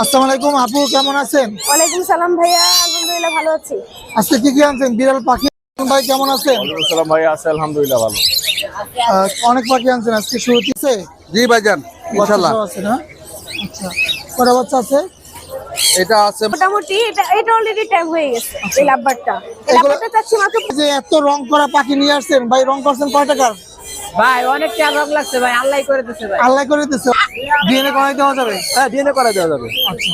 আসসালামু আলাইকুম আপু, কেমন আছেন? ওয়ালাইকুম সালাম ভাইয়া, আলহামদুলিল্লাহ ভালো আছি। আজকে কি আনছেন? বিড়াল পাখি ভাই, কেমন আছেন? ওয়ালাইকুম আসসালাম ভাই, আছে আলহামদুলিল্লাহ ভালো। অনেক পাখি আনছেন আজকে শুরুতেছে? জি ভাইজান, ইনশাআল্লাহ আছে না? আচ্ছা, কটা বাচ্চা আছে? এটা আছে মোটামুটি এটা অলরেডি টাইম হয়ে গেছে। এই লাভবারটা চাচ্ছি মাত্র। যে এত রং করা পাখি নিয়ে আসছেন ভাই, রং করছেন কয় টাকার? ভাই অনেক রং লাগছে ভাই, আল্লাহ করে দিচ্ছে ভাই। আল্লাহ করে দিচ্ছে। ডিএনএ করাই দেওয়া যাবে? হ্যাঁ, ডিএনএ করা দেওয়া যাবে। আচ্ছা,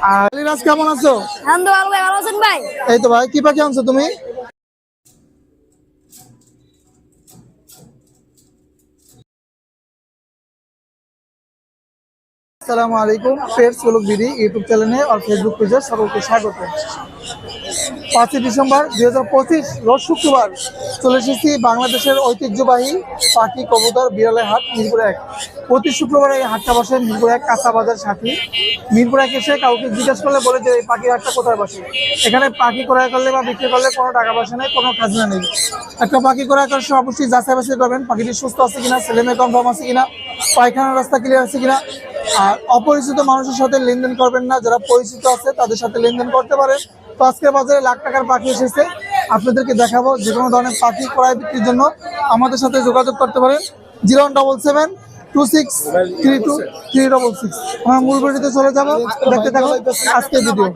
আর লিরাজ কেমন আছো? আলহামদুলিল্লাহ ভাই, ভালো আছেন ভাই? এই তো ভাই, কি পাখি আনছো তুমি? আসসালামু আলাইকুম, পেটস ব্লগ বিডি ইউটিউব চ্যানেলে আর ফেসবুক পেজে সকলকে স্বাগত। 5 ডিসেম্বর 2025 রোজ শুক্রবার চলে এসেছি বাংলাদেশের ঐতিহ্যবাহী পাখি কবুতর বিড়ালের হাট মিরপুর 1। প্রতি শুক্রবার এই হাটটা বসে মিরপুর 1 কাঁচা বাজার সাথী। মিরপুর 1 এসে কাউকে জিজ্ঞেস করলে বলে যে এই পাখির হাটটা কোথায় বসে। এখানে পাখি ক্রয় করলে বা বিক্রি করলে কোনো টাকা পয়সা নেই, কোনো খাজনা নেই। একটা পাখি ক্রয় করার সময় অবশ্যই যাচাই বাছাই করবেন পাখিটি সুস্থ আছে কিনা, ছেলেমেয়ে কনফার্ম আছে কিনা, পায়খানার রাস্তা ক্লিয়ার আছে কিনা। আর অপরিচিত মানুষের সাথে লেনদেন করবেন না, যারা পরিচিত আছে তাদের সাথে লেনদেন করতে পারেন। তো আজকের বাজারে লাখ টাকার পাখি এসেছে, আপনাদেরকে দেখাবো। যে কোনো ধরনের পাখি ক্রয় বিক্রির জন্য আমাদের সাথে যোগাযোগ করতে পারেন 01772632366। আমরা মূল ভিডিওতে চলে যাবো, দেখতে থাকুন আজকের ভিডিও।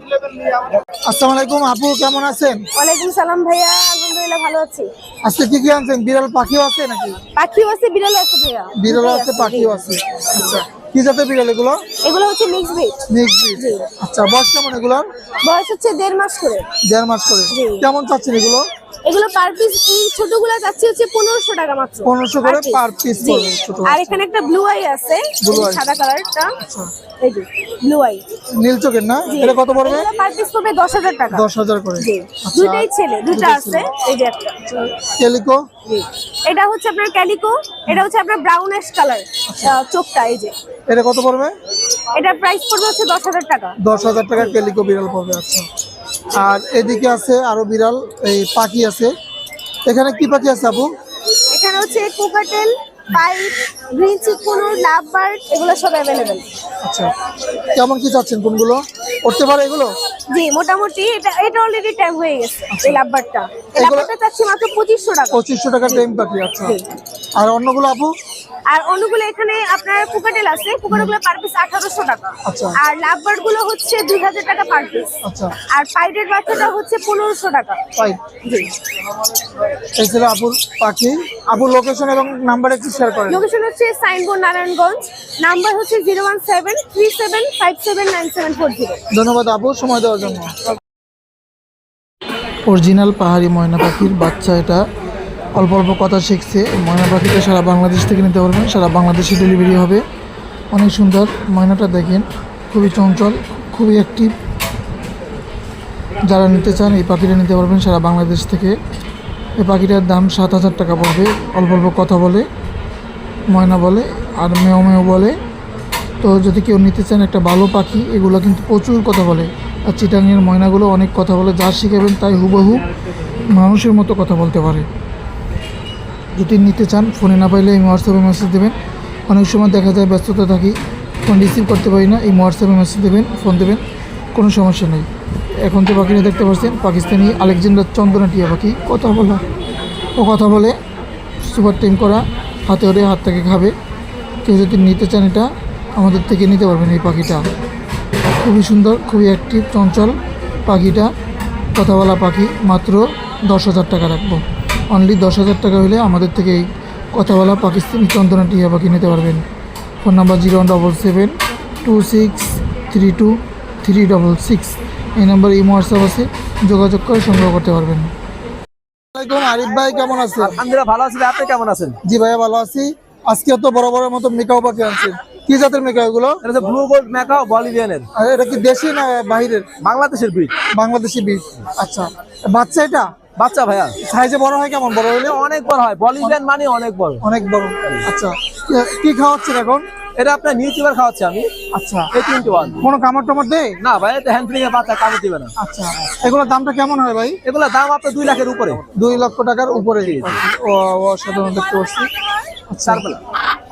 আসসালামু আলাইকুম আপু, কেমন আছেন? ওয়ালাইকুম সালাম ভাইয়া, আলহামদুলিল্লাহ ভালো আছি। আজকে কি আনছেন? বিড়াল পাখিও আছে নাকি? পাখিও আছে, বিড়ালও আছে ভাইয়া। বিড়ালও আছে, পাখিও আছে। আচ্ছা, কি জাতের বিড়াল এগুলো? এগুলো হচ্ছে মিক্স ব্রিড। Mix breed. আচ্ছা, বয়স কেমন এগুলোর? বয়স হচ্ছে 1.5 মাস করে। 1.5 মাস করে। কেমন চাচ্ছেন এগুলো? এগুলো পার পিস এই ছোটগুলো যাচ্ছে হচ্ছে 1500 টাকা মাত্র। 1500 করে পার পিস পড়বে ছোট। আর এখানে একটা ব্লু আই আছে, সাদা কালারটা। আচ্ছা, এই যে ব্লু আই নীল চোখের না? এটা কত পড়বে? এটা পার পিস পড়বে 10,000 টাকা। 10,000 করে। আচ্ছা, দুইটাই ছেলে, দুটো আছে। এই যে একটা ক্যালিকো। এটা হচ্ছে আপনার ক্যালিকো, এটা হচ্ছে আপনার ব্রাউনিশ কালার চোখটা। এই যে এটা কত পড়বে? এটা প্রাইস পড়বে হচ্ছে 10,000 টাকা। 10,000 টাকা ক্যালিকো বিড়াল পড়বে। আচ্ছা, আর এদিকে আছে আরো বিড়াল, এই পাখি আছে। এখানে কি পাখি আছে আপু? এখানে হচ্ছে কোকাটেল, পাইপ, গ্রিন চিকুনুর, লাভ বার্ড, এগুলো সব অ্যাভেলেবেল। আচ্ছা, কেমন কি চাচ্ছেন? কোনগুলো উঠতে পারে এগুলো? জি, মোটামুটি এটা অলরেডি টাইম হয়ে গেছে। এই লাভ বার্ডটা চাচ্ছি মাত্র 2500 টাকা। 2500 টাকা টাইম পাখি। আচ্ছা, আর অন্যগুলো আপু? আর অন্যগুলো এখানে আপনার কোকাটেল আছে, কোকাটেলগুলো পার পিস 1800 টাকা। আচ্ছা, আর লাভ বার্ড গুলো হচ্ছে 2000 টাকা পার পিস। আচ্ছা, আর পাইডের বাচ্চাটা হচ্ছে 1500 টাকা। পাইপ। জি, এই ছিল আপুর পাখি। আপুর লোকেশন এবং নাম্বার একটু শেয়ার করেন। লোকেশন হচ্ছে সাইনবোর্ড, নারায়ণগঞ্জ। নাম্বার হচ্ছে 01737579740। ধন্যবাদ আপু সময় দেওয়ার জন্য। অরিজিনাল পাহাড়ি ময়না পাখির বাচ্চা এটা। অল্প অল্প কথা শিখছে। ময়না পাখিটা সারা বাংলাদেশ থেকে নিতে পারবেন, সারা বাংলাদেশে ডেলিভারি হবে। অনেক সুন্দর ময়নাটা, দেখেন খুবই চঞ্চল, খুবই অ্যাক্টিভ। যারা নিতে চান এই পাখিটা নিতে পারবেন সারা বাংলাদেশ থেকে। এই পাখিটার দাম 7,000 টাকা পড়বে। অল্প অল্প কথা বলে, ময়না বলে আর মেও মেও বলে। তো যদি কেউ নিতে চান একটা ভালো পাখি, এগুলো কিন্তু প্রচুর কথা বলে। আর চিটাঙের ময়নাগুলো অনেক কথা বলে, যা শিখাবেন তাই হুবহু মানুষের মতো কথা বলতে পারে। যদি নিতে চান, ফোনে না পাইলে এই হোয়াটসঅ্যাপে মেসেজ দেবেন। অনেক সময় দেখা যায় ব্যস্ততা থাকি, ফোন রিসিভ করতে পারি না, এই হোয়াটসঅ্যাপে মেসেজ দেবেন, ফোন দেবেন, কোনো সমস্যা নেই। এখন তো পাখিটা দেখতে পাচ্ছেন পাকিস্তানি আলেকজান্ডার চন্দনা টিয়া পাখি। কথা বলা, ও কথা বলে, সুপার টাইম করা, হাতে ওরে হাত থেকে খাবে। কেউ যদি নিতে চান এটা আমাদের থেকে নিতে পারবেন। এই পাখিটা খুবই সুন্দর, খুবই অ্যাক্টিভ, চঞ্চল পাখিটা, কথা বলা পাখি। মাত্র 10,000 টাকা রাখবো। অনলি 10,000 টাকা হলে আমাদের থেকে এই কথা বলা পাকিস্তানি চন্দনা টিয়া পাখি নিতে পারবেন। Phone number 01772632366। এই নাম্বারে ইমো হোয়াটসঅ্যাপ আছে, যোগাযোগ করে সংগ্রহ করতে পারবেন। আরিফ ভাই কেমন আছেন? আলহামদুলিল্লাহ ভালো আছি। আপনি কেমন আছেন? জি ভাইয়া ভালো আছি। আজকে তো বড় বড় মতো মেকাও পাখি আনছেন। কি জাতের মেকাও এগুলো? এটা হচ্ছে ব্লু গোল্ড ম্যাকাও বলিভিয়ানের। আর এটা কি দেশি না বাহিরের? বাংলাদেশের ব্রিড। বাংলাদেশি বীজ। আচ্ছা, বাচ্চা এটা বাচ্চা ভাইয়া সাইজে বড় হয় কেমন? বড় হলে অনেক বড় হয়, বলিভিয়ান মানে অনেক বড়। অনেক বড়। আচ্ছা, কি খাওয়াচ্ছেন এখন? এটা আপনার নিউট্রিবার খাওয়াচ্ছি আমি। আচ্ছা, A21। কোনো কামড় টামড় দেয় না ভাই, এটা হ্যান্ডফ্রিং এর বাচ্চা, কামড় দিবে না। আচ্ছা, এগুলোর দামটা কেমন হয় ভাই? এগুলোর দাম আপনার 2 লাখের উপরে। 2 লক্ষ টাকার উপরে। ও অসাধারণ দেখতে পাচ্ছি। আচ্ছা,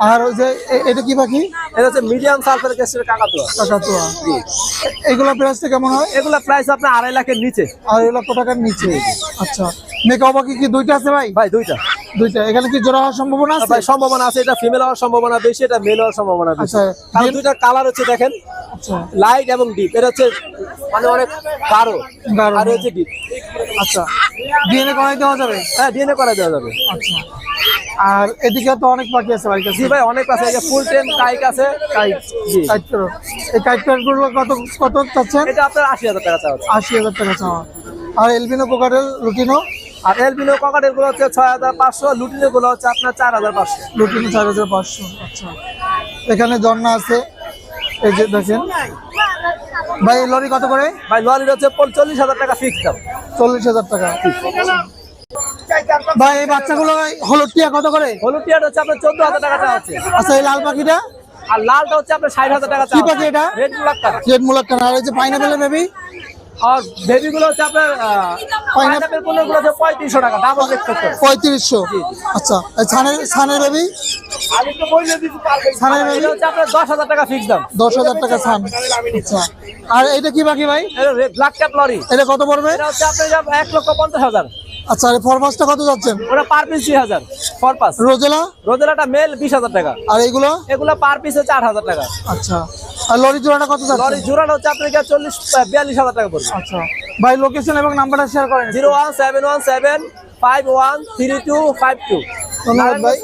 আর ওই যে এটা কি পাখি? এটা হচ্ছে মিডিয়াম সালফার ক্যাস্টের কাকাতুয়া। কাকাতুয়া। এগুলো প্রাইসটা কেমন হয়? এগুলা প্রাইস আপনার 2.5 লাখের নিচে। 2.5 লক্ষ টাকার নিচে। আচ্ছা, মেকাও পাখি কি দুইটা আছে ভাই? ভাই দুইটা। এখানে কি জোড়া হওয়ার সম্ভাবনা আছে? ভাই সম্ভাবনা আছে, এটা ফিমেল হওয়ার সম্ভাবনা বেশি, এটা মেল হওয়ার সম্ভাবনা বেশি। আচ্ছা, কারণ দুইটা কালার হচ্ছে দেখেন, আচ্ছা লাইট এবং ডিপ। এটা হচ্ছে মানে অনেক গাঢ় গাঢ়। আর হচ্ছে ডিপ। আচ্ছা, ডিএনএ করাই দেওয়া যাবে? হ্যাঁ, ডিএনএ করা দেওয়া যাবে। আচ্ছা, আর এদিকে তো অনেক পাখি আছে ভাই কাছে। জি ভাই, অনেক আছে, এই যে ফুল টেম কাইক আছে। কাইক, জি। কাইট করো। এই কাইট গুলো কত চাচ্ছেন? এটা আপনার 80,000 টাকা চাওয়া হচ্ছে। 80,000 টাকা চাওয়া। আর এলবিনো কোকাটেল লুটিনো? আর এলবিনো ককাটেল গুলো হচ্ছে 6,500, লুটিনো গুলো হচ্ছে আপনার 4,500। লুটিনো 4,500। আচ্ছা, এখানে ঝর্ণা আছে, এই যে দেখেন ভাই। এই লরি কত করে? ভাই লরির হচ্ছে 40,000 টাকা ফিক্স দাম। 40,000 টাকা। ভাই এই বাচ্চাগুলো হলুদ টিয়া কত করে? হলুদ টিয়ার হচ্ছে আপনার 14,000 টাকা চাওয়া হচ্ছে। আচ্ছা, এই লাল পাখিটা? আর লালটা হচ্ছে আপনার 60,000 টাকা কি চাওয়া পাখি এটা? রেড ব্ল্যাক টাকা। রেড মুলাক্কান। আর এই যে পাইনাপেলের বেবি? আর বেবি গুলো হচ্ছে আপনার পাইনাপেল গুলো হচ্ছে 3500 টাকা ডাবল রেট করতে। 3500। আচ্ছা, এই ছানের বেবি? আর একটু বইলে দিতে পারবেন। ছানের বেবি এটা হচ্ছে আপনার 10,000 টাকা ফিক্স দাম। 10,000 টাকা ছান। আচ্ছা, আর এটা কি পাখি ভাই? এটা ব্ল্যাক ক্যাপ লরি। এটা কত পড়বে? এটা হচ্ছে আপনার 1,50,000। আচ্ছা, আর ফরমাসটা কত যাচ্ছেন? ওটা পার পিস 2,000 ফর পাস। রোজেলা? রোদেলাটা মেল 20,000 টাকা। আর এইগুলো? এগুলো পার পিস হচ্ছে 8,000 টাকা। আচ্ছা, আর লরি জোড়াটা কত যাচ্ছে? লরি জোড়াটা হচ্ছে আপনার 42,000 টাকা পড়বে। আচ্ছা ভাই, লোকেশন এবং নাম্বারটা শেয়ার করেন। 01717523252। ধন্যবাদ ভাই।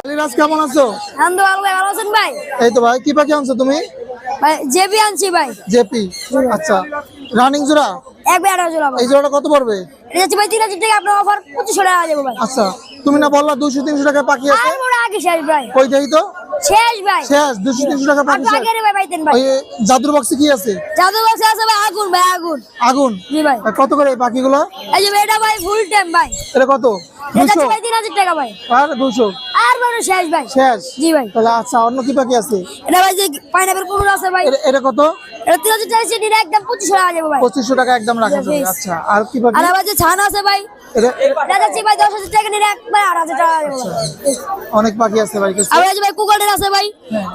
আলিরাজ কেমন আছো? আলহামদুলিল্লাহ ভাই, ভালো আছেন ভাই? এই তো ভাই, কি পাখি আনছো তুমি? ভাই জেবি আনছি ভাই। জেপি। আচ্ছা, রানিং জোড়া? এক বেড়া জোড়া ভাই। এই জোড়াটা কত পড়বে? এটা হচ্ছে ভাই 3,000 টাকা, আপনার অফার 2500 টাকা দেবো ভাই। আচ্ছা, তুমি না বললা 200-300 টাকা পাখি আছে? আর বড় আগে শেষ ভাই। কই দেই তো? শেষ ভাই। শেষ 200-300 টাকা পাখি আপনি শেষ। আগে ভাই পাইতেন ভাই। ওই জাদুর বক্সে কি আছে? জাদু বক্সে আছে ভাই আগুন ভাই, আগুন। আগুন? জি ভাই। আর কত করে এই পাখিগুলো? এই যে ভাই, এটা ভাই ফুল টাইম ভাই। এটা কত? এটা 200? হচ্ছে ভাই 3,000 টাকা ভাই। আর 200? আর বড় শেষ ভাই। শেষ? জি ভাই। তাহলে আচ্ছা, অন্য কি পাখি আছে? এটা ভাই যে পাইনাপেল কুকুর আছে ভাই। এটা কত? এটা 3,000 টাকা সেটা একদম 2500 টাকা দেবো ভাই। 2500 টাকা একদম রাখা যাবে। Yes. আচ্ছা, আর কি পাখি? আর আবার যে ছান আছে ভাই, এটা এটা যাচ্ছে ভাই 10,000 টাকা নিলে একবার 8,000 টাকা দেবো ভাই। অনেক পাখি আছে ভাই কাছে। আর এই যে ভাই কুকুরের আছে ভাই,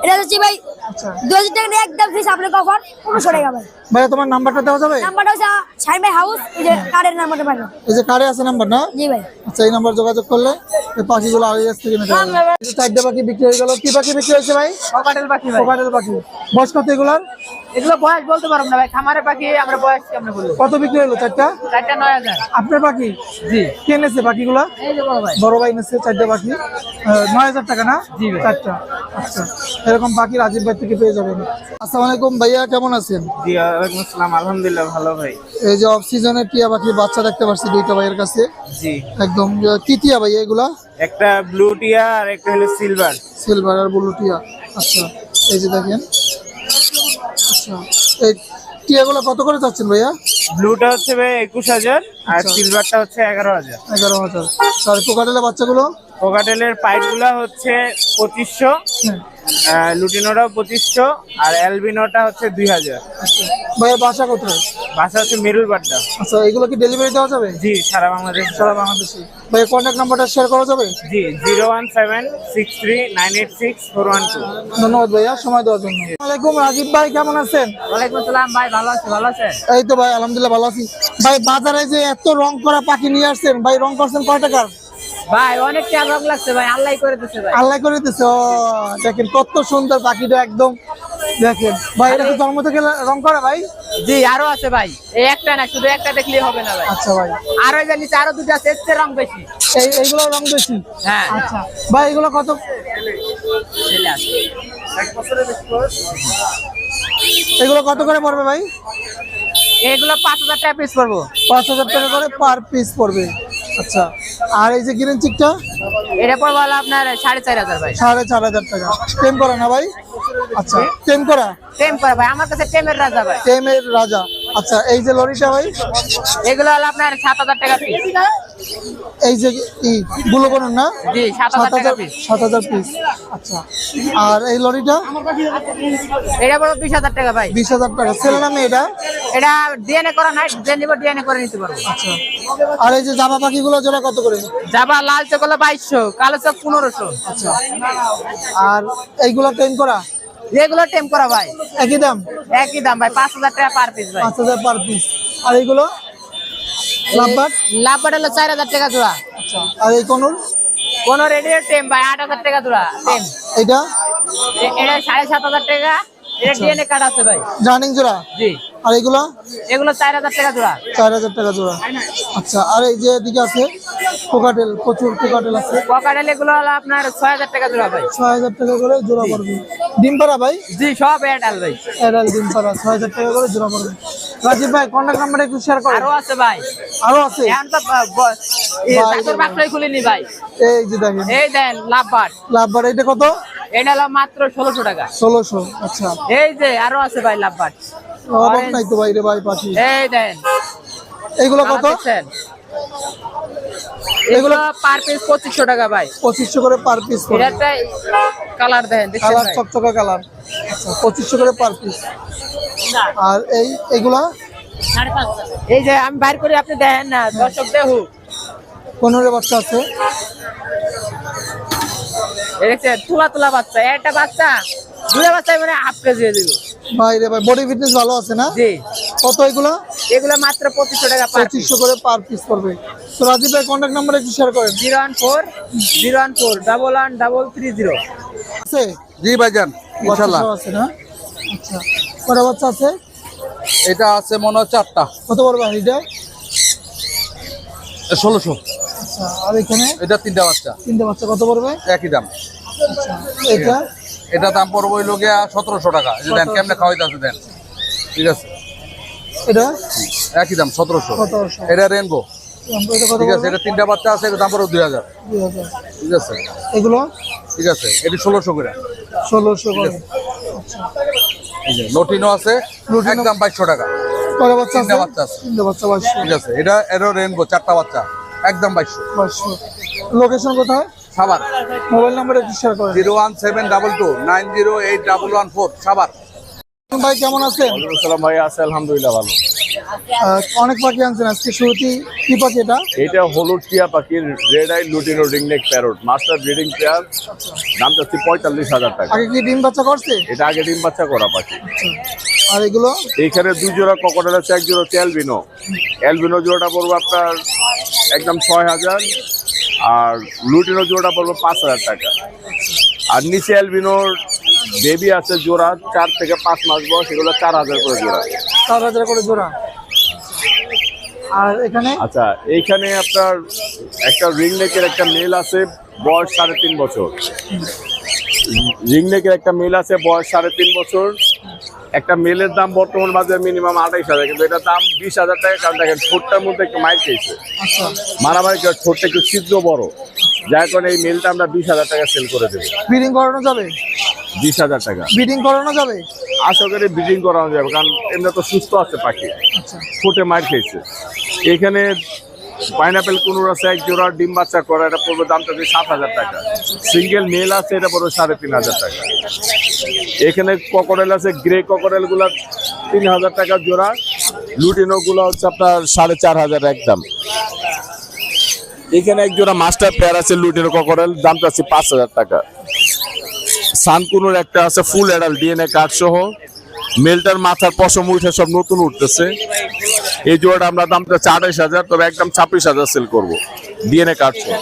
এটা যাচ্ছে ভাই আচ্ছা 2,000 টাকা নিলে একদম ফিস আপনার অফার 1500 টাকা ভাই। ভাই, তোমার নাম্বারটা দেওয়া যাবে? নাম্বারটা হচ্ছে শাইন ভাই হাউস, এই যে কার্ডের নাম্বারটা পাবেন। এই যে কার্ডে আছে নাম্বার না? জি ভাই। আচ্ছা, এই নাম্বার যোগাযোগ করলে এই পাখিগুলো আলিয়াস থেকে নিতে পারবে। এই যে চারটে পাখি বিক্রি হয়ে গেল। কি পাখি বিক্রি হয়েছে ভাই? ককাটেল পাখি ভাই। কোকাটেল পাখি। বয়স কত এগুলার? এগুলো বয়স বলতে পারবো না ভাই, খামারের পাখি, আমরা বয়স কেমনে বলবো? কত বিক্রি হলো চারটা? 9,000। আপনার পাখি? জি। কে এনেছে পাখিগুলা? এই যে বড় ভাই। বড় ভাই এনেছে চারটে পাখি। 9,000 টাকা না? জি ভাই। চারটা। আচ্ছা, এরকম পাখি রাজীব ভাই থেকে পেয়ে যাবেন। আসসালামু আলাইকুম ভাইয়া, কেমন আছেন? জি ওয়ালাইকুম আসসালাম, আলহামদুলিল্লাহ ভালো ভাই। এই যে অফ সিজনে টিয়া পাখির বাচ্চা দেখতে পাচ্ছি দুইটা ভাইয়ের কাছে। জি, একদম কি টিয়া ভাইয়া এগুলা? একটা ব্লু টিয়া আর একটা হলো সিলভার। সিলভার আর ব্লু টিয়া। আচ্ছা, এই যে দেখেন। আচ্ছা, এই টিয়াগুলো কত করে চাচ্ছেন ভাইয়া? ব্লুটা হচ্ছে ভাই 21,000 আর আচ্ছা। সিলভারটা হচ্ছে 11,000। 11,000। আর কোকাটেলের বাচ্চাগুলো? কোকাটেলের পাইপগুলা হচ্ছে 2500, হ্যাঁ। লুটিনোটাও 2500 আর অ্যালবিনোটা হচ্ছে 2,000। আচ্ছা, ভাইয়ের বাসা কোথায়? বাসা হচ্ছে মেরুল বাড্ডা। আচ্ছা, এগুলো কি ডেলিভারি দেওয়া যাবে? জি, সারা বাংলাদেশ। সারা বাংলাদেশে। ভাইয়ের কন্ট্যাক্ট নাম্বারটা শেয়ার করা যাবে? জি, 01763986412। ধন্যবাদ ভাইয়া সময় দেওয়ার জন্য। আসসালামাইকুম রাজীব ভাই, কেমন আছেন? ওয়ালাইকুম আসসালাম ভাই, ভালো আছি, ভালো আছেন? এই তো ভাই আলহামদুলিল্লাহ ভালো আছি। ভাই বাজারে যে এত রং করা পাখি নিয়ে আসছেন, ভাই রং করছেন কয় টাকার? ভাই অনেক রং লাগছে ভাই, আল্লাহ করে দিচ্ছে ভাই। আল্লাহ করে দিচ্ছে। ও দেখেন কত সুন্দর পাখিটা একদম। দেখেন ভাই, এটা কি জন্ম থেকে রং করা ভাই? জি, আরো আছে ভাই, এই একটা না, শুধু একটা দেখলেই হবে না ভাই। আচ্ছা ভাই, আর ওই যে নিচে আরো দুটো আছে, এর চেয়ে রং বেশি। এইগুলো রং বেশি? হ্যাঁ। আচ্ছা ভাই, এগুলো কত? ছেলে আছে। এগুলো কত করে পড়বে ভাই? এগুলো 5,000 টাকা পিস পড়বো। 5,000 টাকা করে পার পিস পড়বে। আচ্ছা, আর এই যে গ্রিন চিকটা? এটা পড়বো হলো আপনার 4,500 ভাই। 4,500 টাকা। টেম করা না ভাই? আচ্ছা, টেম করা? টেম করে ভাই, আমার কাছে টেমের রাজা ভাই। টেমের রাজা। আচ্ছা, এই যে লরিটা ভাই? এগুলো হলো আপনার 7,000 টাকা পিস। এই যে গুলো কোন না? জি, 7,000 টাকা পিস। 7,000 পিস। আচ্ছা, আর এই লরিটা? এটা পড়বো 20,000 টাকা ভাই। 20,000 টাকা। ছেলে নামে এটা? এটা ডিএনএ করা নাই, যে নিব ডিএনএ করে নিতে পারবো। আচ্ছা, আর এই যে জামা পাখিগুলো জোড়া কত করে? জাবা লাল চোখ হলো 2200, কালো চোখ 1500। আচ্ছা, আর এইগুলো টেম করা এগুলো টেম করা ভাই একই দাম? একই দাম ভাই, 5000 টাকা পার পিস ভাই। 5000 পার পিস। আর এইগুলো লাভবাট? লাভবাট হলো 4000 টাকা জোড়া। আচ্ছা, আর এই কনুর? কোন রেডিও টেম ভাই 8000 টাকা জোড়া টেম। এইটা এটা 7500 টাকা, এটা ডিএনএ কার্ড আছে ভাই। জার্নিং জোড়া? জি। আর এইগুলো? এগুলো 4000 টাকা জোড়া। 4000 টাকা জোড়া। আচ্ছা, আর এই যে এদিকে আছে কোকাটেল, প্রচুর কোকাটেল আছে। পকাটেল এগুলো হলো আপনার 6000 টাকা জোড়া ভাই। 6000 টাকা করে জোড়া পড়বে। ডিম পাড়া ভাই? জি, সব এডাল ভাই। এডাল ডিম পাড়া 6000 টাকা করে জোড়া পড়বে। রাজীব ভাই কন্টাক্ট নাম্বার একটু শেয়ার করেন। আরো আছে ভাই, আরো আছে? এখন তো চাদর বাক্সই খুলিনি ভাই। এই যে দেখেন এই দেন লাভবাট। লাভবার এটা কত? এটা হলো মাত্র 1600 টাকা। 1600। আচ্ছা, এই যে আরো আছে ভাই লাভবাট। অভাব নাই তো ভাই রে ভাই পাখি। এই দেন এইগুলো কত? এগুলো পার পিস 2500 টাকা ভাই। 2500 করে পার পিস এটা পড়বে। একটা কালার দেন, দেখছেন কালার ভাই? চকচকা কালার। আচ্ছা, 2500 করে পার পিস। আর এইগুলা এই যে আমি বাইর করি, আপনি দেখেন না, দর্শক দেখু। 15 বাচ্চা আছে। এই দেখছেন তুলা তুলা বাচ্চা, একটা বাচ্চা দুটো বাচ্চা মানে হাফ কেজি দিয়ে দিব ভাই রে ভাই, বডি ফিটনেস ভালো আছে না? জি। কত এগুলা? এগুলো মাত্র 2500 টাকা পার পিস। 2500 করে পার পিস পড়বে। তো রাজীব ভাই কন্টাক্ট নাম্বার একটু শেয়ার করেন। 014 আছে? জি ভাইজান, ইনশাআল্লাহ বাচ্চা আছে না? আচ্ছা, কটা বাচ্চা আছে? এটা আছে মনে হয় 4টা। কত পড়বে এটা? 1600। আচ্ছা, আর এখানে এটা 3টা বাচ্চা, 3টে বাচ্চা কত পড়বে? একই দাম। আচ্ছা, এটা এটা দাম পড়বে হইল গিয়া 1700 টাকা। এই যে দেন কেমনে খাওয়াইতেছে দেন, ঠিক আছে? এটা একই দাম 1700। 1700। এটা রেনবো, এটা কত ঠিক আছে? পড়বে? এটা 3টা বাচ্চা আছে, এটা দাম পড়বে 2000, 2000। ঠিক আছে? এগুলো ঠিক আছে, এটি 1600 করে। 1600 করে। এই যে লটিনো আছে, একদম 2200 টাকা। কটা বাচ্চা আছে? 3টা বাচ্চা আছে, 3টে বাচ্চা 2200। ঠিক আছে? এটা এরও রেনবো 4টা বাচ্চা, একদম 2200। 2200। লোকেশন কোথায়? সাবার। মোবাইল নাম্বার একটু শেয়ার করেন। 01722908114 সাবার। ভাই কেমন আছেন? আসসালাম ভাই, আছে আলহামদুলিল্লাহ ভালো। অনেক পাখি আনছেন আজকে, শুরুতেই কি পাখি এটা? এটা হলুদ টিয়া পাখির red eye lutino ringneck parrot master breeding pair, দাম চাচ্ছি 45,000 টাকা। আগে কি ডিম বাচ্চা করছে? এটা আগে ডিম বাচ্চা করা পাখি। আর এগুলো? এইখানে 2 জোড়া ককটেল আছে, 1 জোড়া হচ্ছে অ্যালবিনো। অ্যালবিনো জোড়াটা পড়বে আপনার একদম 6000, আর লুটিনো জোড়াটা পড়বে 5000 টাকা। আর নিচে অ্যালবিনোর বেবি আছে জোড়া 4 থেকে 5 মাস বয়স, এগুলো 4000 করে জোড়া। 4000 করে জোড়া। আর এখানে? আচ্ছা, এইখানে আপনার একটা রিংনেকের একটা মেল আছে, বয়স 3.5 বছর। রিংনেকের একটা মেল আছে, বয়স 3.5 বছর। একটা মেলের দাম বর্তমান বাজারে মিনিমাম 28,000, কিন্তু এটার দাম 20,000 টাকা। কারণ দেখেন ঠোঁটটার মধ্যে একটু মাইর খেয়েছে, আচ্ছা, মারামারি করে ঠোঁটটা একটু ছিদ্র বড়, যার কারণে এই মেলটা আমরা 20,000 টাকা সেল করে দেবো। ব্রিডিং করানো যাবে? 20,000 টাকা ব্রিডিং করানো যাবে? আশা করি ব্রিডিং করানো যাবে, কারণ এমনি তো সুস্থ আছে পাখি, আচ্ছা, ঠোঁটে মাইর খেয়েছে। এখানে পাইনাপেল কুনুর আছে 1 জোড়া ডিম বাচ্চা করা, এটা পড়বে দামটা 7,000 টাকা। সিঙ্গেল মেল আছে, এটা পড়বে 3,500 টাকা। এখানে ককটেল আছে, গ্রে ককটেল গুলা 3,000 টাকা জোড়া। লুটিনো গুলা হচ্ছে আপনার 4,500 একদম। এখানে 1 জোড়া মাস্টার পেয়ার আছে লুটিনো ককটেল, দামটা আছে 5,000 টাকা। সানকুনুর একটা আছে ফুল অ্যাডাল্ট ডিএনএ কার্ড সহ, মেলটার মাথার পশম উঠে সব নতুন উঠতেছে। এই জোড়াটা আমরা দামটা 28,000, তবে একদম 26,000 সেল করবো ডিএনএ কার্ড সহ।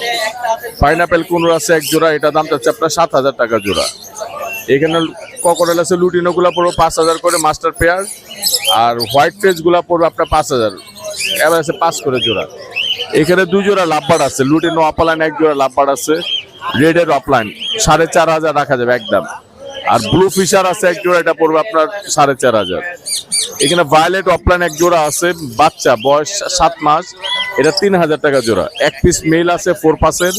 পাইনাপেল কুনুর আছে 1 জোড়া, এটা দামটা হচ্ছে আপনার 7,000 টাকা জোড়া। এখানে ককটেল আছে লুটিনো গুলা পড়বে 5,000 করে মাস্টার পেয়ার, আর হোয়াইট ফেস গুলা পড়বে আপনার 5,000, এবার আছে 5 করে জোড়া। এখানে 2 জোড়া লাভবার্ড আছে, লুটিনো অপলাইন 1 জোড়া লাভবার্ড আছে, রেডের অফলাইন 4,500 রাখা যাবে একদম। আর ব্লু ফিশার আছে 1 জোড়া, এটা পড়বে আপনার 4,500। এখানে ভায়োলেট অফলাইন 1 জোড়া আছে, বাচ্চা বয়স 7 মাস, এটা 3,000 টাকা জোড়া। 1 পিস মেল আছে 4 পাসের,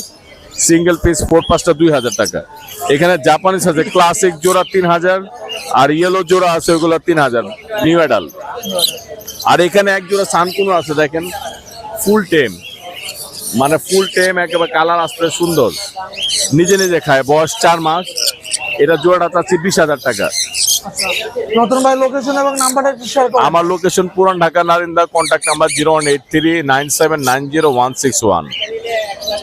সিঙ্গেল পিস 4 পাসটা 2,000 টাকা। এখানে জাপানিজ আছে ক্লাসিক জোড়া 3,000, আর ইয়েলো জোড়া আছে ওগুলো 3,000 নিউ অ্যাডাল। আর এখানে 1 জোড়া সানকুনো আছে, দেখেন ফুল টেম, মানে ফুল টেম, একেবারে কালার আসতে সুন্দর, নিজে নিজে খায়, বয়স 4 মাস। এটা জোড়াটা চাচ্ছি 20,000 টাকা। আচ্ছা নতুন ভাই লোকেশন এবং নাম্বারটা একটু শেয়ার করুন। আমার লোকেশন পুরান ঢাকা নারিন্দা, কন্ট্যাক্ট নাম্বার 0183979061।